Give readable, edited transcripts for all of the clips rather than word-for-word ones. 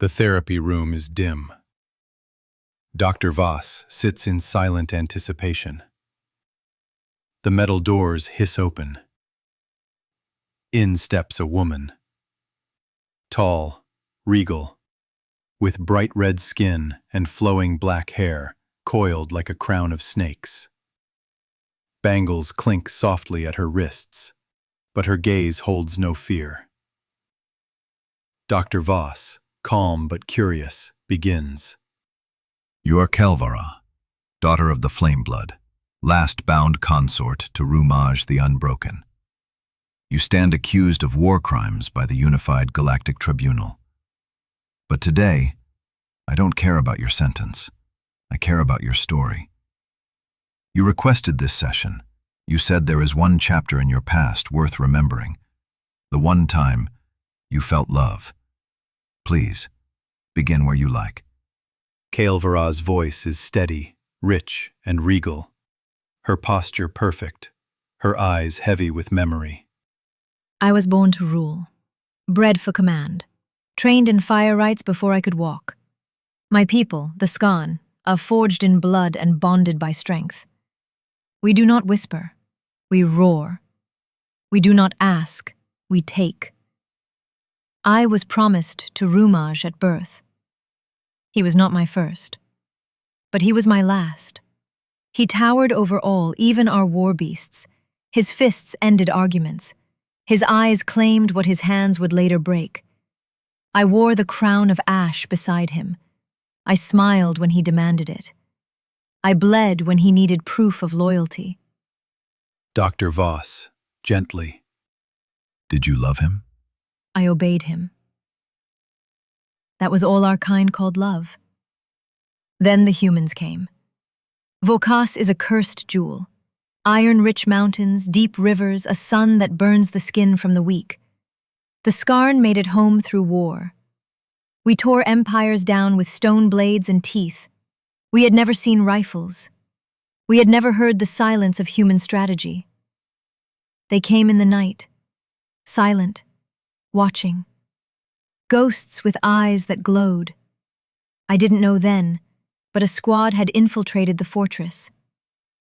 The therapy room is dim. Dr. Voss sits in silent anticipation. The metal doors hiss open. In steps a woman. Tall, regal, with bright red skin and flowing black hair coiled like a crown of snakes. Bangles clink softly at her wrists, but her gaze holds no fear. Dr. Voss, calm but curious, begins. You are Kael'Vara, daughter of the Flameblood, last bound consort to Rumaj the Unbroken. You stand accused of war crimes by the Unified Galactic Tribunal. But today, I don't care about your sentence. I care about your story. You requested this session. You said there is one chapter in your past worth remembering. The one time you felt love. Please, begin where you like. Kael'Vara's voice is steady, rich, and regal. Her posture perfect, her eyes heavy with memory. I was born to rule, bred for command, trained in fire rites before I could walk. My people, the Skarn, are forged in blood and bonded by strength. We do not whisper, we roar. We do not ask, we take. I was promised to Rumaj at birth. He was not my first, but he was my last. He towered over all, even our war beasts. His fists ended arguments. His eyes claimed what his hands would later break. I wore the crown of ash beside him. I smiled when he demanded it. I bled when he needed proof of loyalty. Dr. Voss, gently. Did you love him? I obeyed him. That was all our kind called love. Then the humans came. Vorr'Kas is a cursed jewel. Iron-rich mountains, deep rivers, a sun that burns the skin from the weak. The Skarn made it home through war. We tore empires down with stone blades and teeth. We had never seen rifles. We had never heard the silence of human strategy. They came in the night, silent, watching. Ghosts with eyes that glowed. I didn't know then, but a squad had infiltrated the fortress,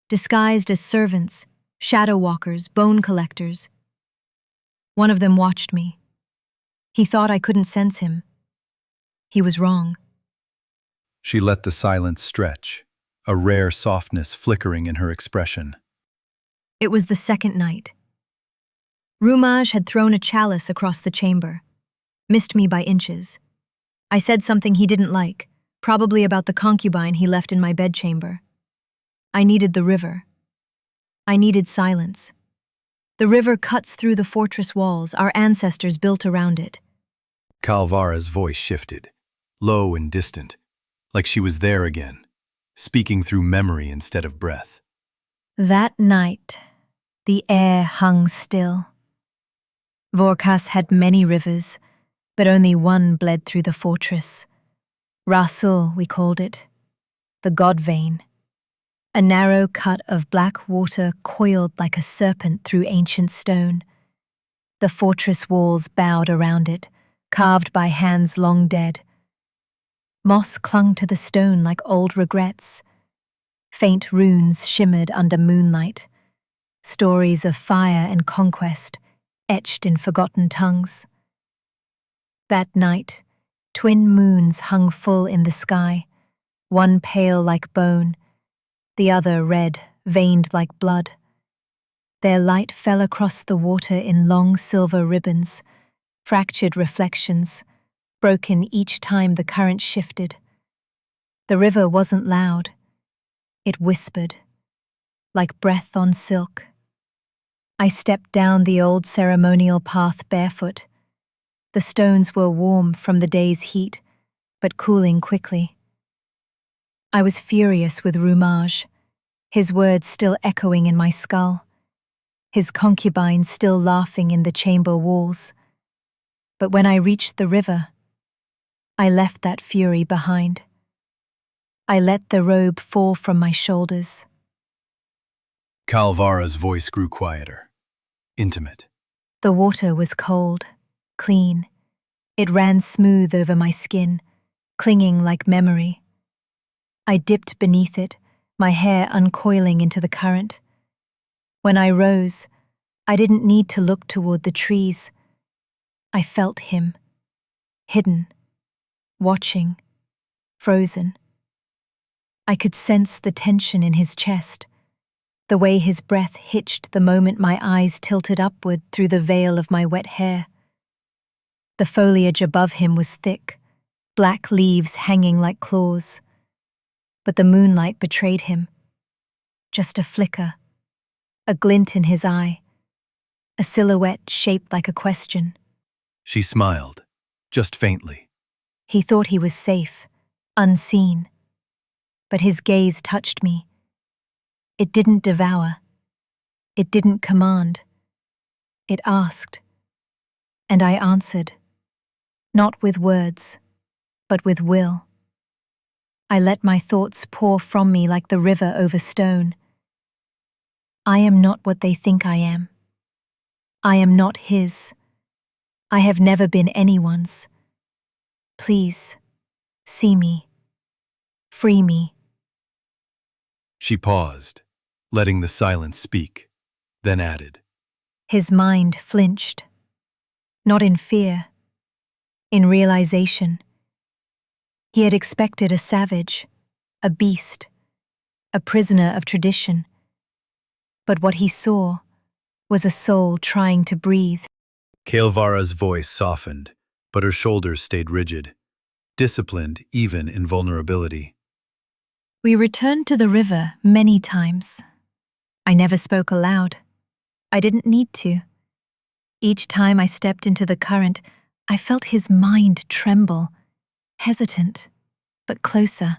disguised as servants, shadow walkers, bone collectors. One of them watched me. He thought I couldn't sense him. He was wrong. She let the silence stretch, a rare softness flickering in her expression. It was the second night. Rumaj had thrown a chalice across the chamber, missed me by inches. I said something he didn't like, probably about the concubine he left in my bedchamber. I needed the river. I needed silence. The river cuts through the fortress walls our ancestors built around it. Kael'Vara's voice shifted, low and distant, like she was there again, speaking through memory instead of breath. That night, the air hung still. Vorr'Kas had many rivers, but only one bled through the fortress. Rasul, we called it, the god vein. A narrow cut of black water coiled like a serpent through ancient stone. The fortress walls bowed around it, carved by hands long dead. Moss clung to the stone like old regrets. Faint runes shimmered under moonlight, stories of fire and conquest etched in forgotten tongues. That night, twin moons hung full in the sky, one pale like bone, the other red, veined like blood. Their light fell across the water in long silver ribbons, fractured reflections, broken each time the current shifted. The river wasn't loud. It whispered, like breath on silk. I stepped down the old ceremonial path barefoot. The stones were warm from the day's heat, but cooling quickly. I was furious with Rumaj, his words still echoing in my skull, his concubine still laughing in the chamber walls. But when I reached the river, I left that fury behind. I let the robe fall from my shoulders. Kael'Vara's voice grew quieter, intimate. The water was cold, clean. It ran smooth over my skin, clinging like memory. I dipped beneath it, my hair uncoiling into the current. When I rose, I didn't need to look toward the trees. I felt him, hidden, watching, frozen. I could sense the tension in his chest, the way his breath hitched the moment my eyes tilted upward through the veil of my wet hair. The foliage above him was thick, black leaves hanging like claws. But the moonlight betrayed him. Just a flicker, a glint in his eye, a silhouette shaped like a question. She smiled, just faintly. He thought he was safe, unseen. But his gaze touched me. It didn't devour. It didn't command. It asked. And I answered. Not with words, but with will. I let my thoughts pour from me like the river over stone. I am not what they think I am. I am not his. I have never been anyone's. Please, see me. Free me. She paused, letting the silence speak, then added. His mind flinched. Not in fear, in realization. He had expected a savage, a beast, a prisoner of tradition. But what he saw was a soul trying to breathe. Kael'Vara's voice softened, but her shoulders stayed rigid, disciplined even in vulnerability. We returned to the river many times. I never spoke aloud. I didn't need to. Each time I stepped into the current, I felt his mind tremble, hesitant, but closer.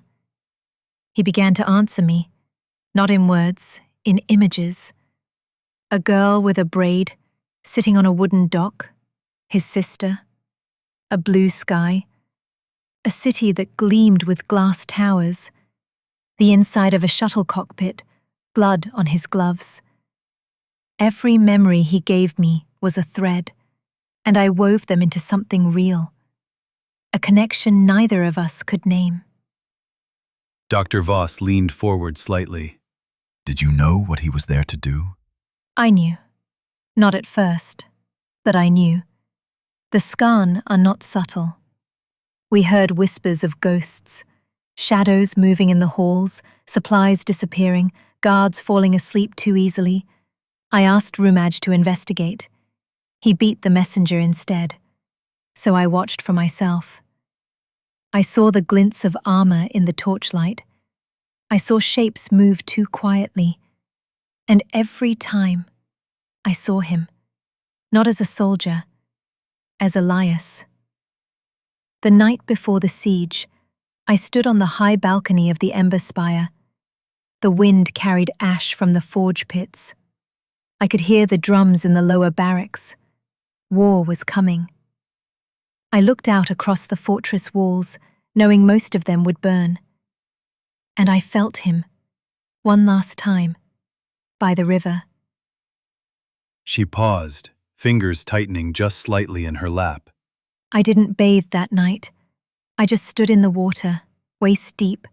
He began to answer me, not in words, in images. A girl with a braid, sitting on a wooden dock, his sister, a blue sky, a city that gleamed with glass towers, the inside of a shuttle cockpit, blood on his gloves. Every memory he gave me was a thread, and I wove them into something real, a connection neither of us could name. Dr. Voss leaned forward slightly. Did you know what he was there to do? I knew. Not at first, but I knew. The Skarn are not subtle. We heard whispers of ghosts, shadows moving in the halls, supplies disappearing, guards falling asleep too easily. I asked Rumaj to investigate. He beat the messenger instead, so I watched for myself. I saw the glints of armor in the torchlight. I saw shapes move too quietly, and every time I saw him, not as a soldier, as Elias. The night before the siege, I stood on the high balcony of the Ember Spire. The wind carried ash from the forge pits. I could hear the drums in the lower barracks. War was coming. I looked out across the fortress walls, knowing most of them would burn. And I felt him, one last time, by the river. She paused, fingers tightening just slightly in her lap. I didn't bathe that night. I just stood in the water, waist deep,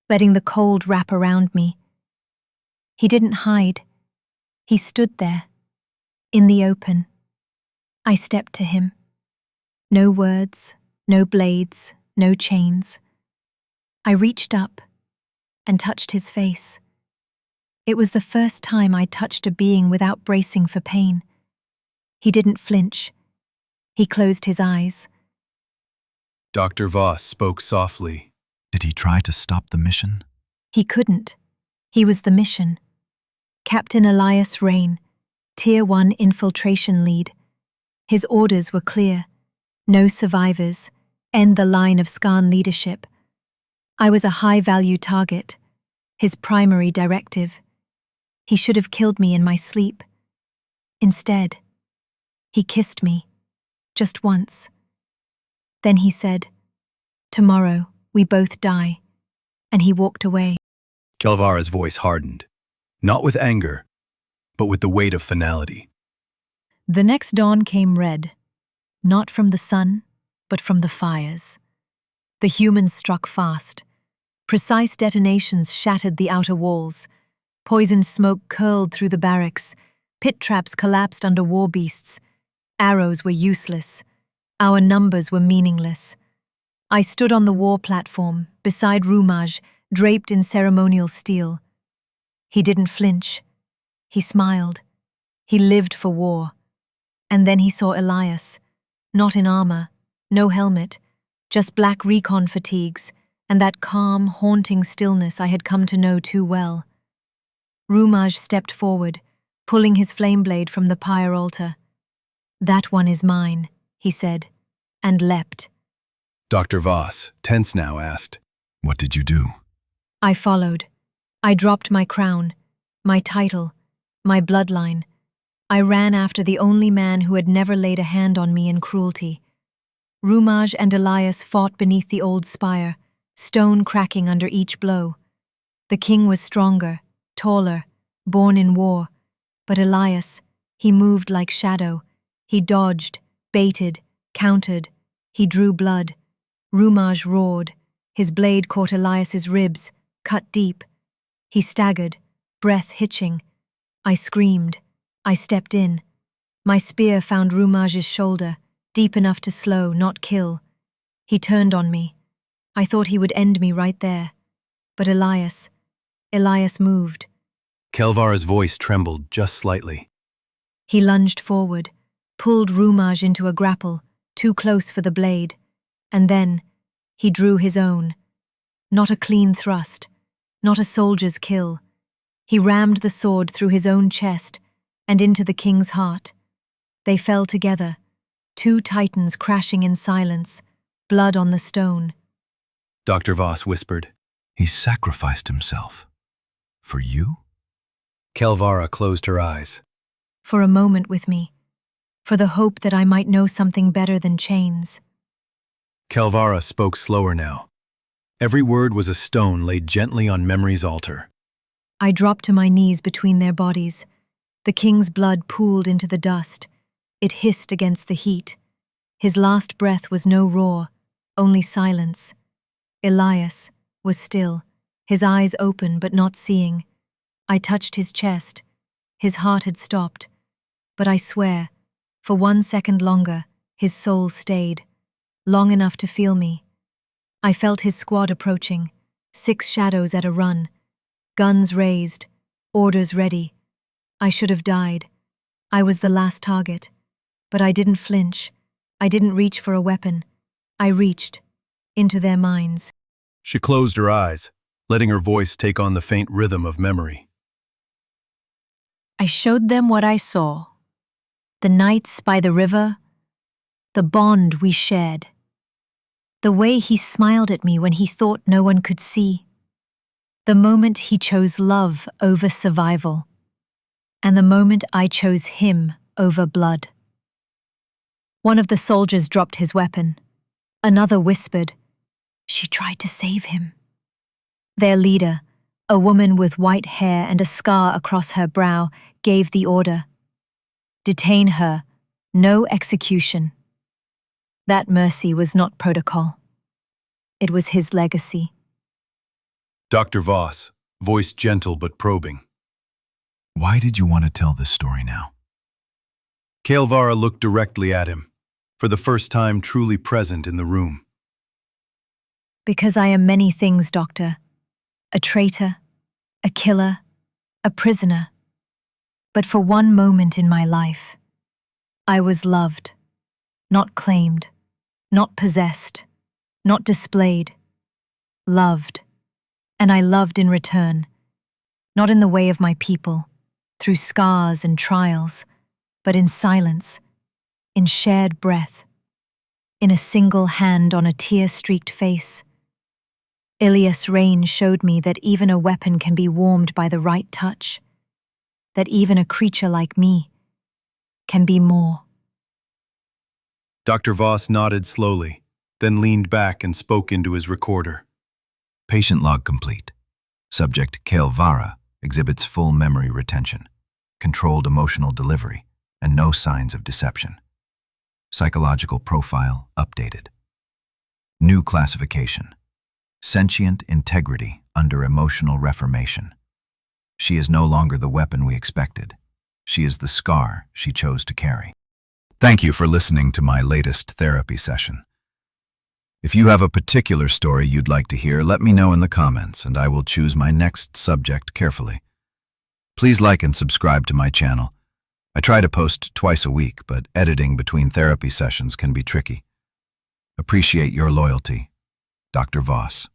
letting the cold wrap around me. He didn't hide. He stood there, in the open. I stepped to him. No words, no blades, no chains. I reached up and touched his face. It was the first time I touched a being without bracing for pain. He didn't flinch. He closed his eyes. Dr. Voss spoke softly. Did he try to stop the mission? He couldn't. He was the mission. Captain Elias Rhane, Tier 1 infiltration lead. His orders were clear. No survivors. End the line of Skarn leadership. I was a high-value target. His primary directive. He should have killed me in my sleep. Instead, he kissed me. Just once. Then he said, "Tomorrow, we both die." And he walked away. Kael'Vara's voice hardened, not with anger, but with the weight of finality. The next dawn came red, not from the sun, but from the fires. The humans struck fast. Precise detonations shattered the outer walls. Poisoned smoke curled through the barracks. Pit traps collapsed under war beasts. Arrows were useless. Our numbers were meaningless. I stood on the war platform, beside Rumaj, draped in ceremonial steel. He didn't flinch. He smiled. He lived for war. And then he saw Elias, not in armor, no helmet, just black recon fatigues, and that calm, haunting stillness I had come to know too well. Rumaj stepped forward, pulling his flame blade from the pyre altar. "That one is mine," he said, and leapt. Dr. Voss, tense now, asked, What did you do? I followed. I dropped my crown, my title, my bloodline. I ran after the only man who had never laid a hand on me in cruelty. Rumaj and Elias fought beneath the old spire, stone cracking under each blow. The king was stronger, taller, born in war, but Elias, he moved like shadow. He dodged, baited, countered. He drew blood. Rumaj roared. His blade caught Elias's ribs, cut deep. He staggered, breath hitching. I screamed. I stepped in. My spear found Rumaj's shoulder, deep enough to slow, not kill. He turned on me. I thought he would end me right there. But Elias moved. Kael'Vara's voice trembled just slightly. He lunged forward, pulled Rumaj into a grapple, too close for the blade, and then he drew his own. Not a clean thrust, not a soldier's kill. He rammed the sword through his own chest and into the king's heart. They fell together, two titans crashing in silence, blood on the stone. Dr. Voss whispered. He sacrificed himself. For you? Kael'Vara closed her eyes. For a moment with me, for the hope that I might know something better than chains. Kael'Vara spoke slower now. Every word was a stone laid gently on memory's altar. I dropped to my knees between their bodies. The king's blood pooled into the dust. It hissed against the heat. His last breath was no roar, only silence. Elias was still, his eyes open but not seeing. I touched his chest. His heart had stopped. But I swear, for 1 second longer, his soul stayed, long enough to feel me. I felt his squad approaching, 6 shadows at a run, guns raised, orders ready. I should have died. I was the last target. But I didn't flinch. I didn't reach for a weapon. I reached into their minds. She closed her eyes, letting her voice take on the faint rhythm of memory. I showed them what I saw. The nights by the river, the bond we shared. The way he smiled at me when he thought no one could see. The moment he chose love over survival. And the moment I chose him over blood. One of the soldiers dropped his weapon. Another whispered, "She tried to save him." Their leader, a woman with white hair and a scar across her brow, gave the order. "Detain her, no execution." That mercy was not protocol. It was his legacy. Dr. Voss, voice gentle but probing. Why did you want to tell this story now? Kael'Vara looked directly at him, for the first time truly present in the room. Because I am many things, Doctor. A traitor, a killer, a prisoner. But for one moment in my life, I was loved, not claimed, not possessed, not displayed. Loved. And I loved in return, not in the way of my people, through scars and trials, but in silence, in shared breath, in a single hand on a tear-streaked face. Elias Rhane showed me that even a weapon can be warmed by the right touch, that even a creature like me can be more. Dr. Voss nodded slowly, then leaned back and spoke into his recorder. Patient log complete. Subject Kael'Vara exhibits full memory retention, controlled emotional delivery, and no signs of deception. Psychological profile updated. New classification. Sentient integrity under emotional reformation. She is no longer the weapon we expected. She is the scar she chose to carry. Thank you for listening to my latest therapy session. If you have a particular story you'd like to hear, let me know in the comments and I will choose my next subject carefully. Please like and subscribe to my channel. I try to post twice a week, but editing between therapy sessions can be tricky. Appreciate your loyalty. Dr. Voss.